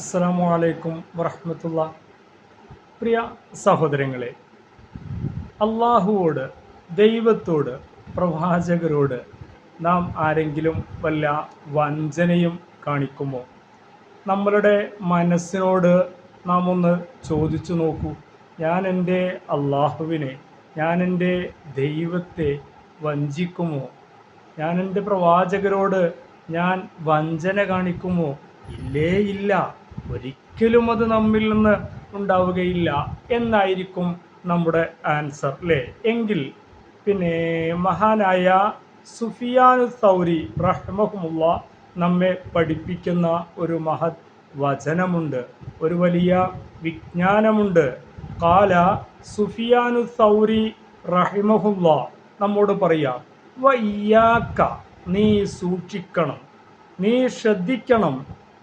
അസ്സലാമു അലൈക്കും വറഹ്മത്തുള്ളാ. പ്രിയ സഹോദരങ്ങളെ, അള്ളാഹുവോട്, ദൈവത്തോട്, പ്രവാചകരോട് നാം ആരെങ്കിലും വല്ല വഞ്ചനയും കാണിക്കുമോ? നമ്മളുടെ മനസ്സിനോട് നാം ഒന്ന് ചോദിച്ചു നോക്കൂ. ഞാൻ എൻ്റെ അള്ളാഹുവിനെ, ഞാൻ എൻ്റെ ദൈവത്തെ വഞ്ചിക്കുമോ? ഞാൻ എൻ്റെ പ്രവാചകരോട് ഞാൻ വഞ്ചന കാണിക്കുമോ? ഇല്ലേ ഇല്ല, ഒരിക്കലും അത് നമ്മിൽ നിന്ന് ഉണ്ടാവുകയില്ല എന്നായിരിക്കും നമ്മുടെ ആൻസർ, അല്ലേ? എങ്കിൽ പിന്നെ മഹാനായ സുഫിയാനു സൗരി റഹ്മഹുമുള്ള നമ്മെ പഠിപ്പിക്കുന്ന ഒരു മഹത് വചനമുണ്ട്, ഒരു വലിയ വിജ്ഞാനമുണ്ട്. കാല സുഫിയാനു സൗരി റഹിമഹുല്ല നമ്മോട് പറയാം, വയ്യാക്ക, നീ സൂക്ഷിക്കണം, നീ ശ്രദ്ധിക്കണം,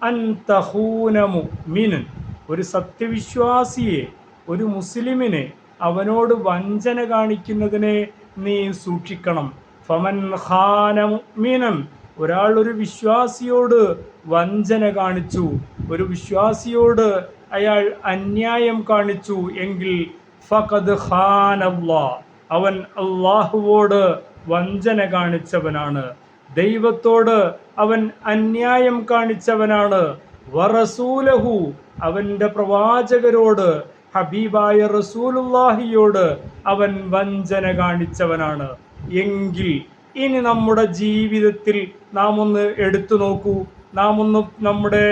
അൻ തഖൂന മുഅ്മിനൻ, ഒരു സത്യവിശ്വാസിയെ, ഒരു മുസ്ലിമിനെ അവനോട് വഞ്ചന കാണിക്കുന്നതിനെ നീ സൂക്ഷിക്കണം. ഫമൻ ഖാന മുഅ്മിനൻ, ഒരാൾ ഒരു വിശ്വാസിയോട് വഞ്ചന കാണിച്ചു, ഒരു വിശ്വാസിയോട് അയാൾ അന്യായം കാണിച്ചു എങ്കിൽ ഫഖദ് ഖാനല്ലാഹ്, അവൻ അള്ളാഹുവോട് വഞ്ചന കാണിച്ചവനാണ്, ദൈവത്തോട് അവൻ അന്യായം കാണിച്ചവനാണ്, വറസൂലഹു, അവൻ്റെ പ്രവാചകരോട്, ഹബീബായ റസൂലുള്ളാഹിയോട് അവൻ വഞ്ചന കാണിച്ചവനാണ്. എങ്കിൽ ഇനി നമ്മുടെ ജീവിതത്തിൽ നാം ഒന്ന് എടുത്തു നോക്കൂ, നാം ഒന്ന് നമ്മുടെ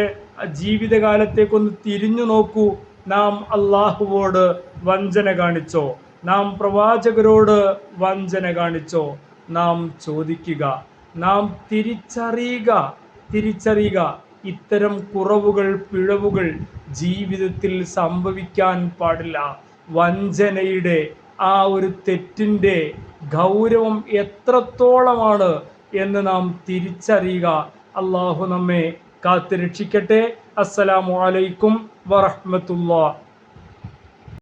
ജീവിതകാലത്തേക്കൊന്ന് തിരിഞ്ഞു നോക്കൂ. നാം അള്ളാഹുവോട് വഞ്ചന കാണിച്ചോ? നാം പ്രവാചകരോട് വഞ്ചന കാണിച്ചോ? നാം ചോദിക്കുക, നാം തിരിച്ചറിയുക, ഇത്തരം കുറവുകൾ, പിഴവുകൾ ജീവിതത്തിൽ സംഭവിക്കാൻ പാടില്ല. വഞ്ചനയുടെ ആ ഒരു തെറ്റിൻ്റെ ഗൗരവം എത്രത്തോളമാണ് എന്ന് നാം തിരിച്ചറിയുക. അള്ളാഹു നമ്മെ കാത്തുരക്ഷിക്കട്ടെ. അസ്സലാമു അലൈക്കും വറഹ്മത്തുള്ളാഹി.